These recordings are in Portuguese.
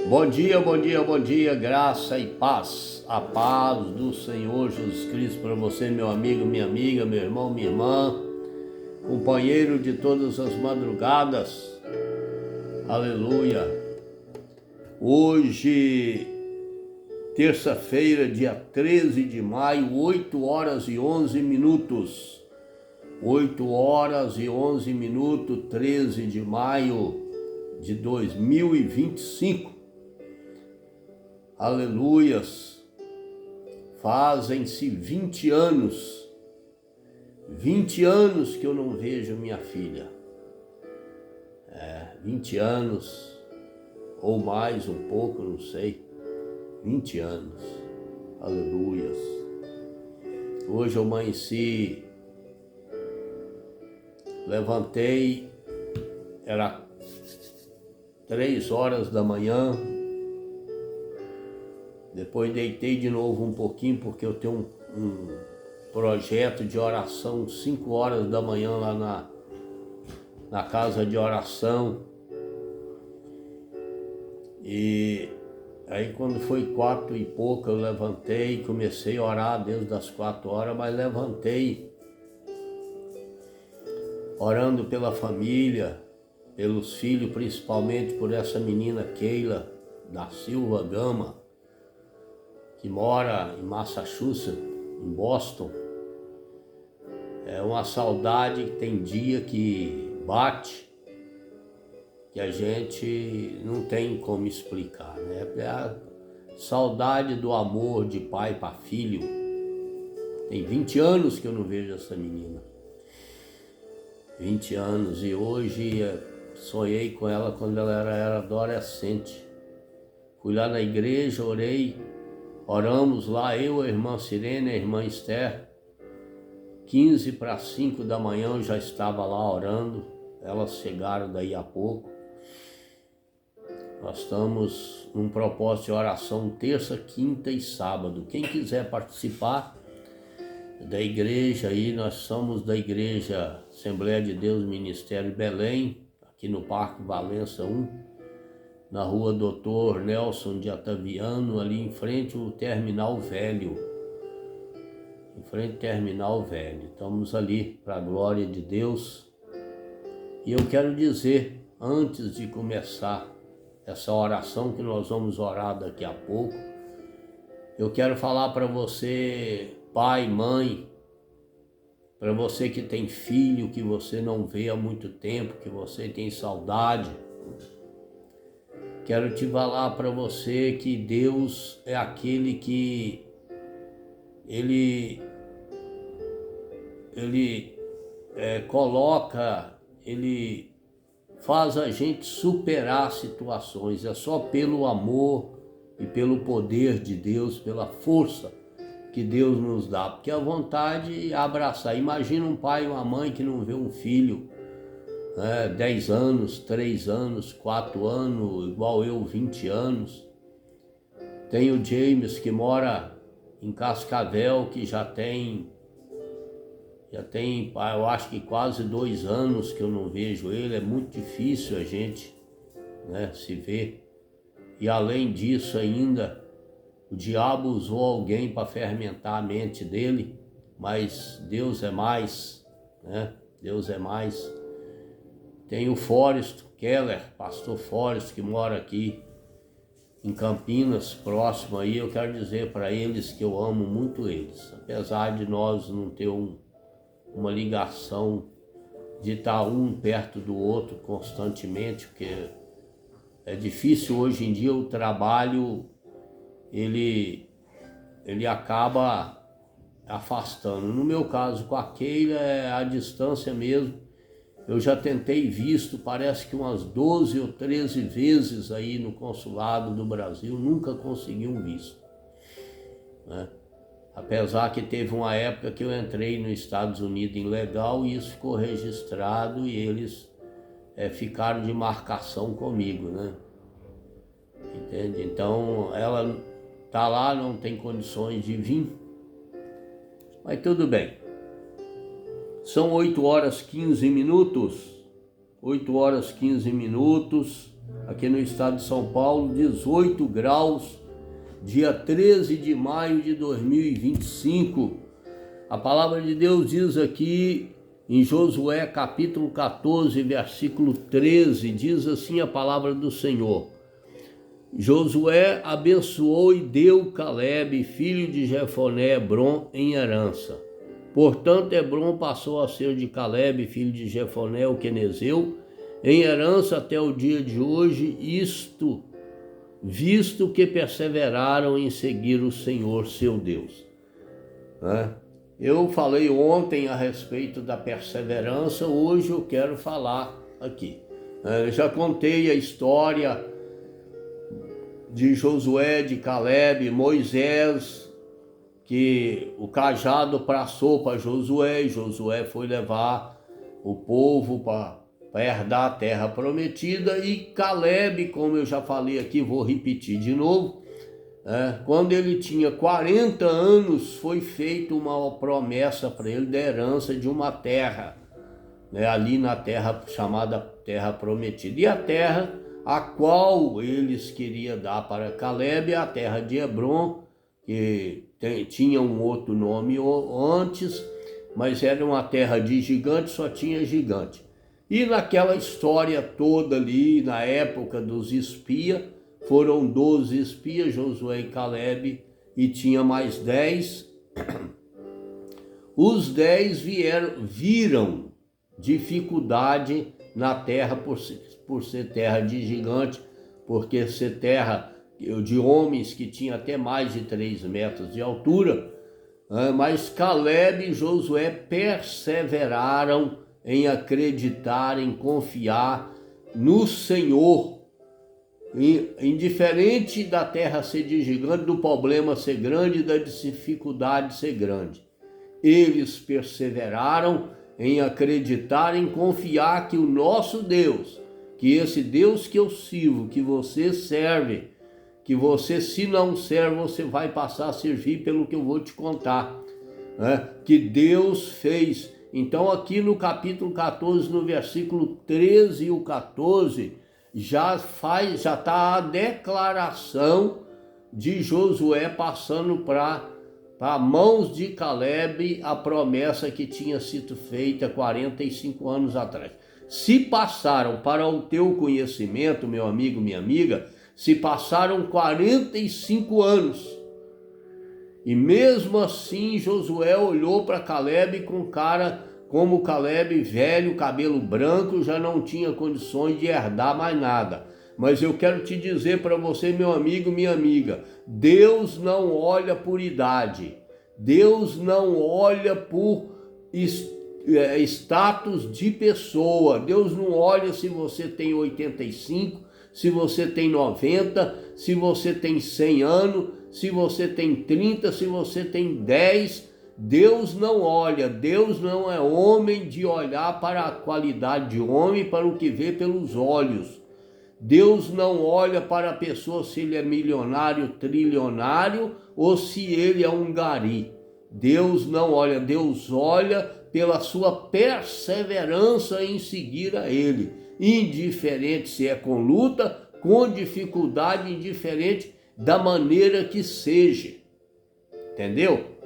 Bom dia, bom dia, bom dia, graça e paz. A paz do Senhor Jesus Cristo para você, meu amigo, minha amiga, meu irmão, minha irmã, companheiro de todas as madrugadas. Aleluia. Hoje, terça-feira, dia 13 de maio, 8 horas e 11 minutos. 8 horas e 11 minutos, 13 de maio de 2025. Aleluias, fazem-se 20 anos que eu não vejo minha filha. 20 anos, ou mais um pouco, não sei, 20 anos, aleluias. Hoje eu amanheci, levantei, era 3 horas da manhã, depois deitei de novo um pouquinho, porque eu tenho um projeto de oração 5 horas da manhã lá na casa de oração. E aí quando foi 4 e pouco eu levantei, comecei a orar desde as 4 horas, mas levantei orando pela família, pelos filhos, principalmente por essa menina Keila da Silva Gama, que mora em Massachusetts, em Boston. É uma saudade que tem dia que bate, que a gente não tem como explicar, né? É a saudade do amor de pai para filho. Tem 20 anos que eu não vejo essa menina. 20 anos, e hoje sonhei com ela quando ela era adolescente. Fui lá na igreja, oramos lá, eu, a irmã Sirene, a irmã Esther. 15 para 5 da manhã eu já estava lá orando, elas chegaram daí a pouco. Nós estamos num propósito de oração terça, quinta e sábado. Quem quiser participar da igreja aí, nós somos da igreja Assembleia de Deus Ministério Belém, aqui no Parque Valença 1, na rua Doutor Nelson de Ataviano, ali em frente ao Terminal Velho. Em frente ao Terminal Velho. Estamos ali para a glória de Deus. E eu quero dizer, antes de começar essa oração que nós vamos orar daqui a pouco, eu quero falar para você, pai, mãe, para você que tem filho, que você não vê há muito tempo, que você tem saudade. Quero te falar para você que Deus é aquele que Ele Ele faz a gente superar situações. É só pelo amor e pelo poder de Deus, pela força que Deus nos dá, porque a vontade é abraçar. Imagina um pai e uma mãe que não vê um filho 10 anos, 3 anos, 4 anos, igual eu, 20 anos. Tem o James que mora em Cascavel, que já tem, eu acho que quase 2 anos que eu não vejo ele. É muito difícil a gente, se ver. E além disso ainda, o diabo usou alguém para fermentar a mente dele, mas Deus é mais, Deus é mais. Tem o Forrest Keller, pastor Forrest, que mora aqui em Campinas, próximo aí. Eu quero dizer para eles que eu amo muito eles, apesar de nós não ter uma ligação de estar um perto do outro constantemente, porque é difícil hoje em dia. O trabalho ele acaba afastando. No meu caso com a Keila é a distância mesmo. Eu já tentei visto, parece que umas 12 ou 13 vezes aí no consulado do Brasil, nunca consegui um visto, Apesar que teve uma época que eu entrei nos Estados Unidos ilegal e isso ficou registrado e eles ficaram de marcação comigo, Entende? Então ela tá lá, não tem condições de vir, mas tudo bem. São 8 horas 15 minutos, 8 horas 15 minutos, aqui no estado de São Paulo, 18 graus, dia 13 de maio de 2025. A palavra de Deus diz aqui em Josué capítulo 14, versículo 13, diz assim a palavra do Senhor: Josué abençoou e deu Calebe, filho de Jefoné, Hebrom em herança. Portanto, Hebrom passou a ser de Calebe, filho de Jefoné, o quenezeu, em herança até o dia de hoje, isto visto que perseveraram em seguir o Senhor seu Deus. Eu falei ontem a respeito da perseverança, hoje eu quero falar aqui. Eu já contei a história de Josué, de Calebe, Moisés, que o cajado passou para Josué, e Josué foi levar o povo para herdar a terra prometida, e Calebe, como eu já falei aqui, vou repetir de novo, quando ele tinha 40 anos, foi feita uma promessa para ele da herança de uma terra, ali na terra chamada Terra Prometida. E a terra a qual eles queriam dar para Calebe é a terra de Hebrom, que tinha um outro nome antes, mas era uma terra de gigante, só tinha gigante. E naquela história toda ali, na época dos espias, foram 12 espias, Josué e Calebe, e tinha mais 10. Os 10 viram dificuldade na terra por ser terra de gigante, porque ser terra de homens que tinha até mais de 3 metros de altura, mas Calebe e Josué perseveraram em acreditar, em confiar no Senhor, indiferente da terra ser de gigante, do problema ser grande, da dificuldade ser grande. Eles perseveraram em acreditar, em confiar que o nosso Deus, que esse Deus que eu sirvo, que você serve, que você, se não serve, você vai passar a servir pelo que eu vou te contar, que Deus fez. Então aqui no capítulo 14, no versículo 13 e o 14, já está a declaração de Josué passando para mãos de Calebe a promessa que tinha sido feita 45 anos atrás. Se passaram, para o teu conhecimento, meu amigo, minha amiga, se passaram 45 anos. E mesmo assim Josué olhou para Calebe com cara como Calebe, velho, cabelo branco, já não tinha condições de herdar mais nada. Mas eu quero te dizer para você, meu amigo, minha amiga, Deus não olha por idade, Deus não olha por status de pessoa, Deus não olha se você tem 85, se você tem 90, se você tem 100 anos, se você tem 30, se você tem 10, Deus não olha, Deus não é homem de olhar para a qualidade de homem, para o que vê pelos olhos. Deus não olha para a pessoa se ele é milionário, trilionário ou se ele é um gari. Deus não olha, Deus olha pela sua perseverança em seguir a ele. Indiferente se é com luta, com dificuldade, indiferente da maneira que seja. Entendeu?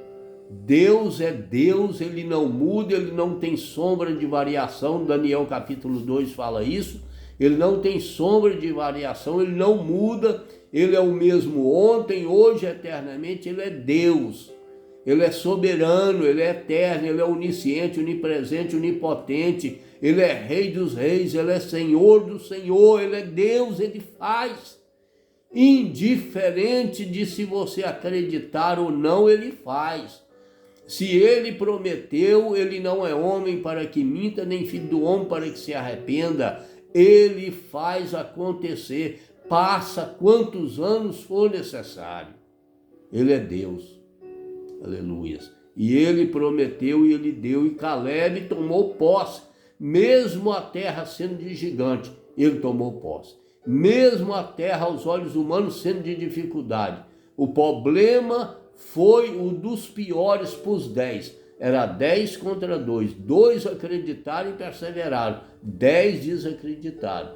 Deus é Deus, ele não muda, ele não tem sombra de variação. Daniel capítulo 2 fala isso. Ele não tem sombra de variação, ele não muda, ele é o mesmo ontem, hoje, eternamente, ele é Deus. Ele é soberano, ele é eterno, ele é onisciente, onipresente, onipotente, ele é Rei dos reis, ele é Senhor do Senhor, ele é Deus, ele faz. Indiferente de se você acreditar ou não, ele faz. Se ele prometeu, ele não é homem para que minta, nem filho do homem para que se arrependa. Ele faz acontecer, passa quantos anos for necessário. Ele é Deus. Aleluia. E ele prometeu e ele deu, e Calebe tomou posse. Mesmo a terra sendo de gigante, ele tomou posse. Mesmo a terra aos olhos humanos sendo de dificuldade. O problema foi o dos piores para os 10. Era 10 contra 2. 2 acreditaram e perseveraram. 10 desacreditaram.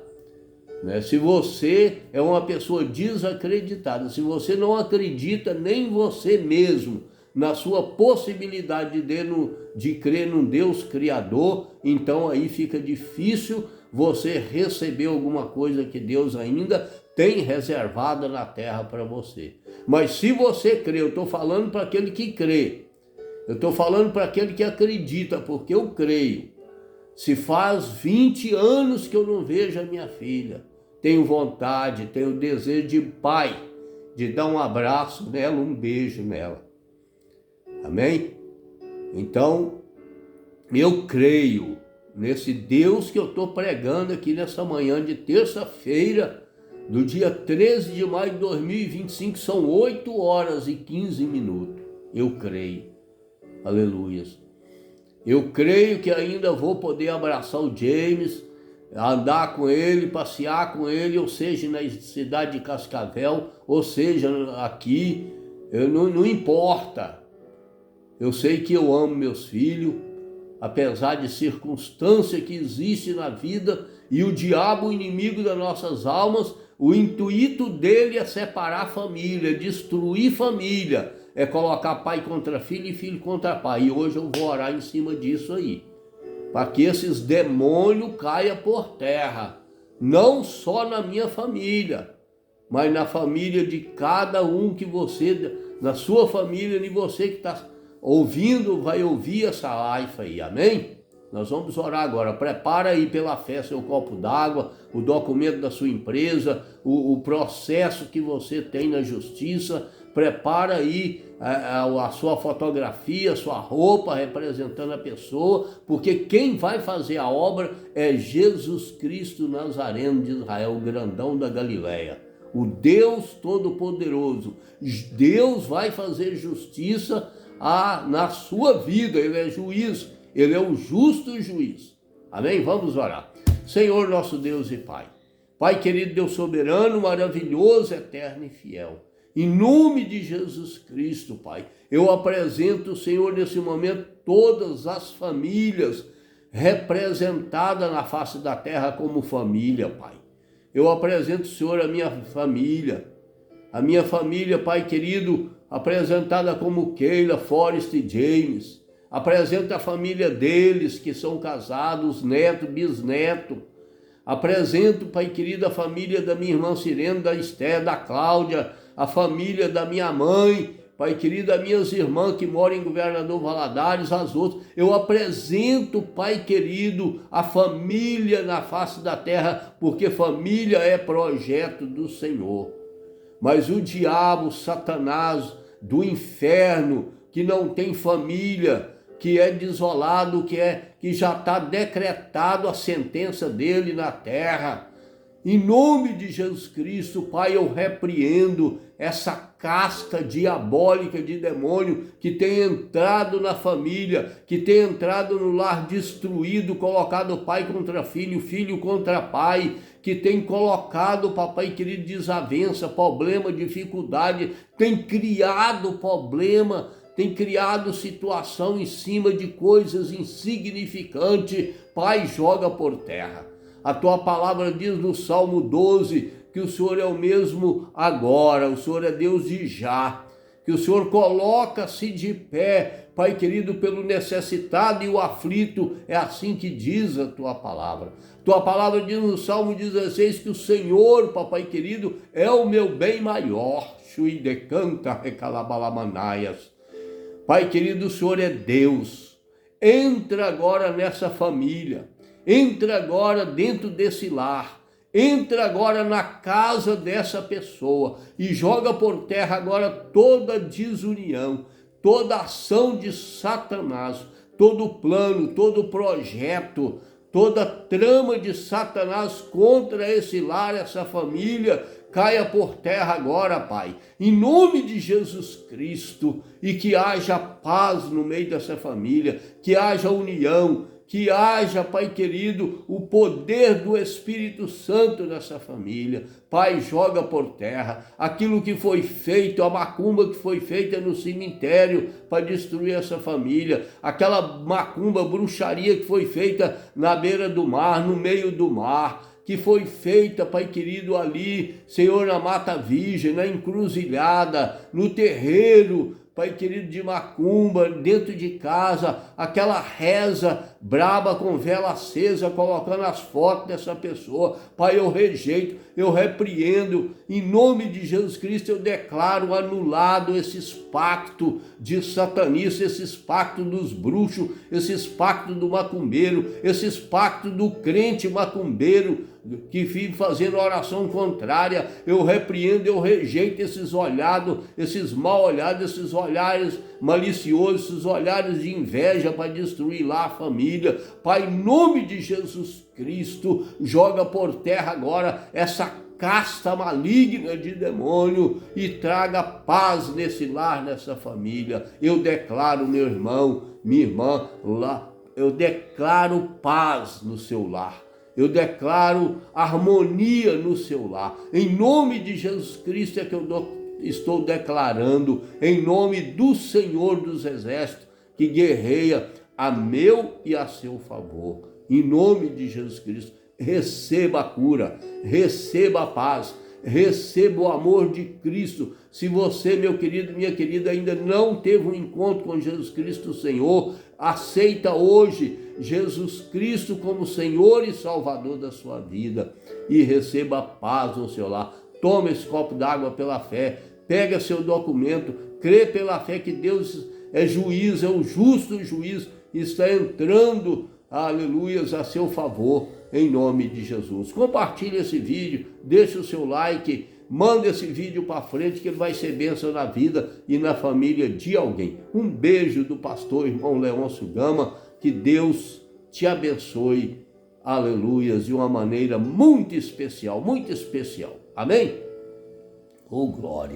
né? Se você é uma pessoa desacreditada, se você não acredita nem você mesmo na sua possibilidade de crer num Deus Criador, então aí fica difícil você receber alguma coisa que Deus ainda tem reservada na terra para você. Mas se você crê, eu estou falando para aquele que crê, eu estou falando para aquele que acredita, porque eu creio. Se faz 20 anos que eu não vejo a minha filha, tenho vontade, tenho desejo de pai, de dar um abraço nela, um beijo nela. Amém? Então, eu creio nesse Deus que eu estou pregando aqui nessa manhã de terça-feira, do dia 13 de maio de 2025, são 8 horas e 15 minutos. Eu creio. Aleluias. Eu creio que ainda vou poder abraçar o James, andar com ele, passear com ele, ou seja, na cidade de Cascavel, ou seja, aqui, não importa. Eu sei que eu amo meus filhos, apesar de circunstância que existe na vida, e o diabo, o inimigo das nossas almas, o intuito dele é separar a família, destruir família, é colocar pai contra filho e filho contra pai. E hoje eu vou orar em cima disso aí, para que esses demônios caiam por terra, não só na minha família, mas na família de cada um que você, na sua família, e você que está ouvindo, vai ouvir essa live aí, amém? Nós vamos orar agora. Prepara aí pela fé seu copo d'água, o documento da sua empresa, o processo que você tem na justiça. Prepara aí a sua fotografia, a sua roupa representando a pessoa, porque quem vai fazer a obra é Jesus Cristo Nazareno de Israel, o grandão da Galileia, o Deus Todo-Poderoso. Deus vai fazer justiça na sua vida. Ele é juiz, ele é o justo juiz. Amém? Vamos orar. Senhor nosso Deus e Pai, Pai querido, Deus soberano, maravilhoso, eterno e fiel, em nome de Jesus Cristo, Pai, eu apresento, Senhor, nesse momento, todas as famílias representadas na face da terra como família, Pai. Eu apresento, Senhor, a minha família, Pai querido, apresentada como Keila, Forrest e James. Apresenta a família deles, que são casados, neto, bisneto. Apresento, Pai querido, a família da minha irmã Sirene, da Esther, da Cláudia, a família da minha mãe, Pai querido, as minhas irmãs que moram em Governador Valadares, as outras. Eu apresento, Pai querido, a família na face da terra, porque família é projeto do Senhor. Mas o diabo, Satanás do inferno, que não tem família, que é desolado, que já está decretado a sentença dele na terra. Em nome de Jesus Cristo, Pai, eu repreendo essa casca diabólica de demônio que tem entrado na família, que tem entrado no lar destruído, colocado pai contra filho, filho contra pai, que tem colocado, papai querido, desavença, problema, dificuldade, tem criado problema, tem criado situação em cima de coisas insignificantes. Pai, joga por terra. A tua palavra diz no Salmo 12 que o Senhor é o mesmo agora, o Senhor é Deus de já, que o Senhor coloca-se de pé, Pai querido, pelo necessitado e o aflito. É assim que diz a tua palavra. Tua palavra diz no Salmo 16 que o Senhor, papai querido, é o meu bem maior. Chui decanta recalabalamanaias. Pai querido, o Senhor é Deus. Entra agora nessa família. Entra agora dentro desse lar. Entra agora na casa dessa pessoa e joga por terra agora toda desunião, toda ação de Satanás, todo plano, todo projeto, toda trama de Satanás contra esse lar, essa família, caia por terra agora, Pai, em nome de Jesus Cristo, e que haja paz no meio dessa família, que haja união, que haja, Pai querido, o poder do Espírito Santo nessa família. Pai, joga por terra aquilo que foi feito, a macumba que foi feita no cemitério para destruir essa família, aquela macumba, bruxaria que foi feita na beira do mar, no meio do mar. que foi feita, Pai querido, ali, Senhor, na Mata Virgem, na encruzilhada, no terreiro, Pai querido, de macumba, dentro de casa, aquela reza braba com vela acesa, colocando as fotos dessa pessoa. Pai, eu rejeito, eu repreendo, em nome de Jesus Cristo, eu declaro anulado esses pactos de satanistas, esses pactos dos bruxos, esses pactos do macumbeiro, esses pactos do crente macumbeiro, que vive fazendo oração contrária. Eu repreendo, eu rejeito esses olhados, esses mal olhados, esses olhares maliciosos, esses olhares de inveja para destruir lá a família. Pai, em nome de Jesus Cristo, joga por terra agora essa casta maligna de demônio e traga paz nesse lar, nessa família. Eu declaro, meu irmão, minha irmã, lá, eu declaro paz no seu lar. Eu declaro harmonia no seu lar. Em nome de Jesus Cristo é que eu estou declarando, em nome do Senhor dos Exércitos, que guerreia a meu e a seu favor. Em nome de Jesus Cristo, receba a cura, receba a paz, receba o amor de Cristo. Se você, meu querido, minha querida, ainda não teve um encontro com Jesus Cristo, Senhor, aceita hoje Jesus Cristo como Senhor e Salvador da sua vida e receba paz no seu lar. Toma esse copo d'água pela fé, pega seu documento, crê pela fé que Deus é juiz, é o justo juiz, está entrando, aleluias, a seu favor, em nome de Jesus. Compartilhe esse vídeo, deixe o seu like, manda esse vídeo para frente que ele vai ser bênção na vida e na família de alguém. Um beijo do pastor irmão Leôncio Gama, que Deus te abençoe, aleluias, de uma maneira muito especial, muito especial. Amém? Oh, glória!